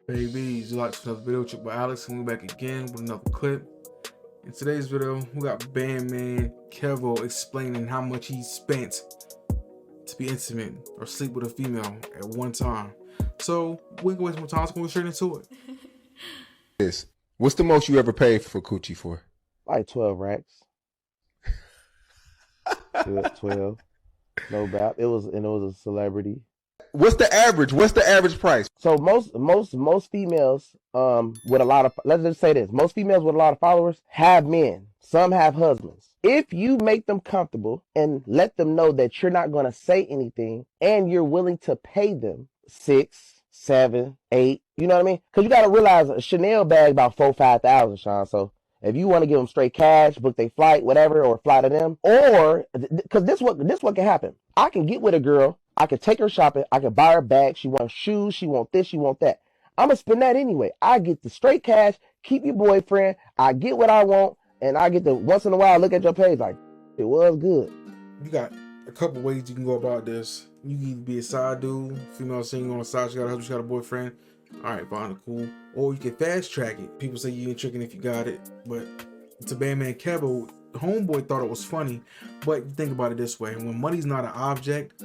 Babies, you like another video with by Alex, and we're back again with another clip. In today's video, we got Bandman Kevo explaining how much he spent to be intimate or sleep with a female at one time. So we can waste more time, let's go straight into it. What's the most you ever paid for coochie for? Like 12 racks. 12. No doubt. It was a celebrity. What's the average? What's the average price? So most females with a lot of, let's just say this, most females with a lot of followers have men. Some have husbands. If you make them comfortable and let them know that you're not going to say anything and you're willing to pay them 6, 7, 8, you know what I mean? Because you got to realize a Chanel bag about 4,000-5,000, Sean. So if you want to give them straight cash, book their flight, whatever, or fly to them, or because this what can happen. I can get with a girl, I could take her shopping, I could buy her bag. She wants shoes, she want this, she want that. I'm gonna spend that anyway. I get the straight cash, keep your boyfriend. I get what I want, and I get to once in a while look at your page like it was good. You got a couple ways you can go about this. You can either be a side dude, female single on the side, she got a husband, she got a boyfriend. All right, fine, cool. Or you can fast track it. People say you ain't tricking if you got it, but to Bandman Kevo, homeboy thought it was funny. But think about it this way: when money's not an object,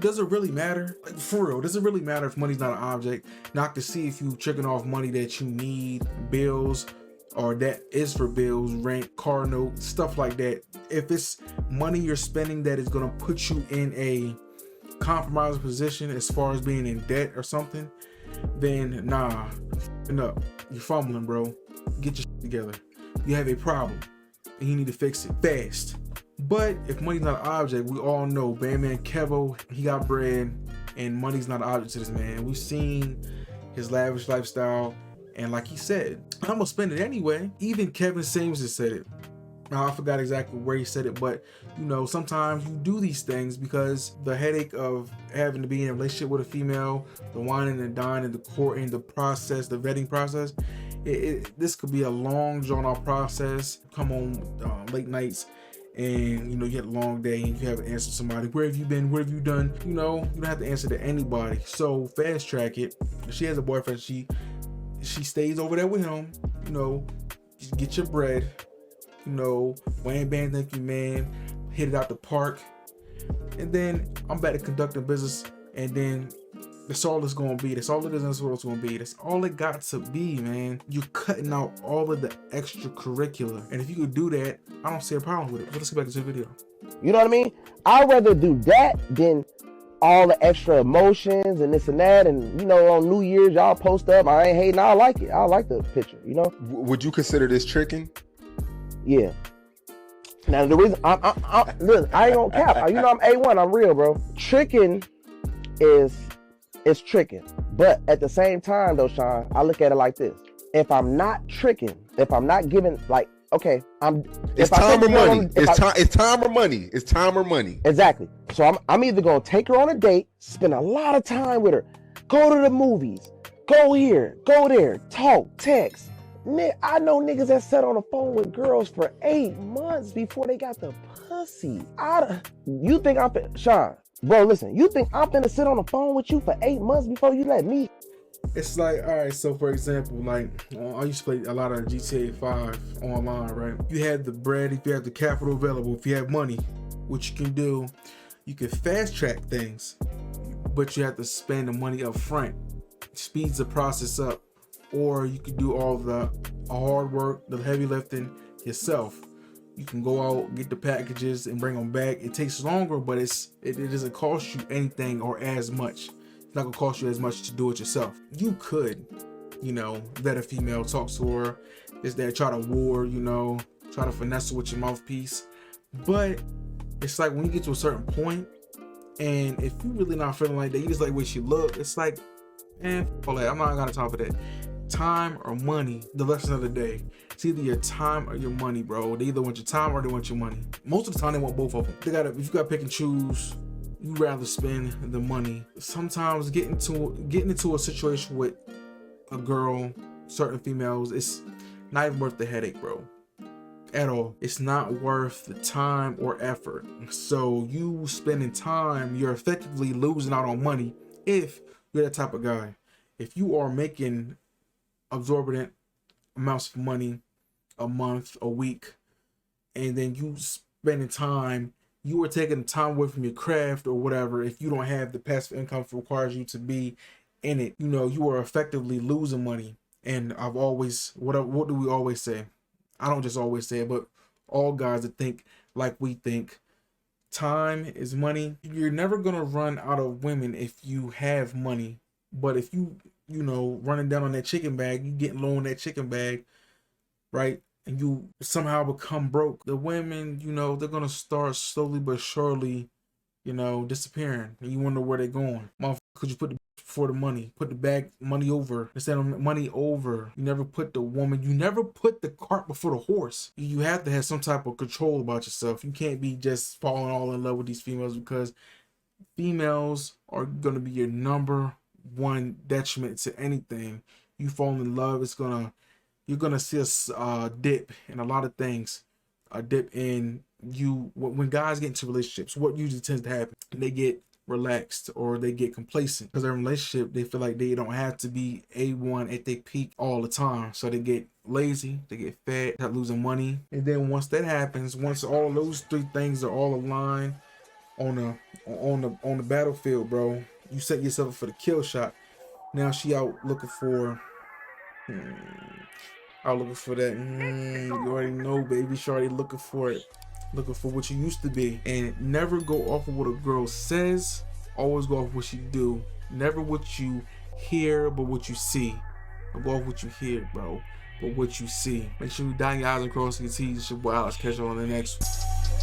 does it really matter? Like, for real, does it really matter if money's not an object? Not to see if you tricking off money that you need, bills, or that is for bills, rent, car note, stuff like that. If it's money you're spending that is gonna put you in a compromised position as far as being in debt or something, then nah, up. You're fumbling, bro. Get your shit together. You have a problem and you need to fix it fast. But if money's not an object, we all know Bandman Kevo, he got bread, and money's not an object to this man. We've seen his lavish lifestyle, and like he said, I'm gonna spend it anyway. Even Kevin Samuels has said it. Now, I forgot exactly where he said it, but you know, sometimes you do these things because the headache of having to be in a relationship with a female, the whining and dining, the courting, the process, the vetting process, this could be a long, drawn-out process. Come on late nights, and you know, you had a long day and you haven't answered somebody. Where have you been? What have you done? You know, you don't have to answer to anybody. So fast track it. If she has a boyfriend, she stays over there with him. You know, just get your bread. You know, wham bam, thank you, man. Hit it out the park, and then I'm back to conducting business. And then that's all it's gonna be. That's all it is. That's what it's gonna be. That's all it got to be, man. You're cutting out all of the extracurricular, and if you could do that, I don't see a problem with it. But let's get back to the video. You know what I mean? I'd rather do that than all the extra emotions and this and that. And you know, on New Year's, y'all post up. I ain't hating. I like it. I like the picture. You know? Would you consider this tricking? Yeah. Now the reason listen, I ain't gonna cap. You know, I'm A1. I'm real, bro. Tricking is tricking, but at the same time, though, Sean, I look at it like this: if I'm not tricking, if I'm not giving, like, okay, it's time or money. It's time or money. It's time or money. Exactly. So I'm either gonna take her on a date, spend a lot of time with her, go to the movies, go here, go there, talk, text. I know niggas that sat on the phone with girls for 8 months before they got the pussy. You think Sean, bro, listen, you think I'm finna sit on the phone with you for 8 months before you let me? It's like, all right, so for example, like, I used to play a lot of GTA 5 online, right? You have the bread, if you have the capital available, if you have money, what you can do, you can fast track things, but you have to spend the money up front. Speeds the process up. Or you can do all the hard work, the heavy lifting yourself. You can go out, get the packages, and bring them back. It takes longer, but it doesn't cost you anything or as much. It's not gonna cost you as much to do it yourself. You could, you know, let a female talk to her, is there, try to woo her, you know, try to finesse her with your mouthpiece. But it's like when you get to a certain point, and if you really not feeling like that, you just like the way she look, it's like, man, all that. I'm not gonna talk about that. Time or money, the lesson of the day. It's either your time or your money, bro. They either want your time or they want your money. Most of the time they want both of them. If you gotta pick and choose, you rather spend the money. Sometimes getting into a situation with a girl, certain females, it's not even worth the headache, bro. At all. It's not worth the time or effort. So you spending time, you're effectively losing out on money if you're that type of guy. if you are making absorbent amounts of money a month, a week, and then you spending time, you are taking time away from your craft or whatever. If you don't have the passive income that requires you to be in it, you know, you are effectively losing money. And I've always, what do we always say? I don't just always say it, but all guys that think like we think, time is money. You're never gonna run out of women if you have money. But if you know, running down on that chicken bag, you getting low on that chicken bag, right? And you somehow become broke. The women, you know, they're gonna start slowly but surely, you know, disappearing. And you wonder where they're going. Motherfucker, could you put the before the money? Put the bag money over. Instead of money over. You never put the woman, you never put the cart before the horse. You have to have some type of control about yourself. You can't be just falling all in love with these females, because females are gonna be your number one detriment to anything. You fall in love, you're gonna see a dip in a lot of things. A dip in you when guys get into relationships. What usually tends to happen? They get relaxed or they get complacent because their relationship. They feel like they don't have to be A1 at their peak all the time, so they get lazy, they get fat, start losing money, and then once that happens, once all those three things are all aligned on the battlefield, bro, you set yourself up for the kill shot. Now she out looking for. I'm looking for that. You already know, baby. She already looking for it. Looking for what you used to be. And never go off of what a girl says. Always go off what she do. Never what you hear, but what you see. Don't go off what you hear, bro, but what you see. Make sure you dot your I's and cross your T's. It's your boy Alex. Catch you on the next one.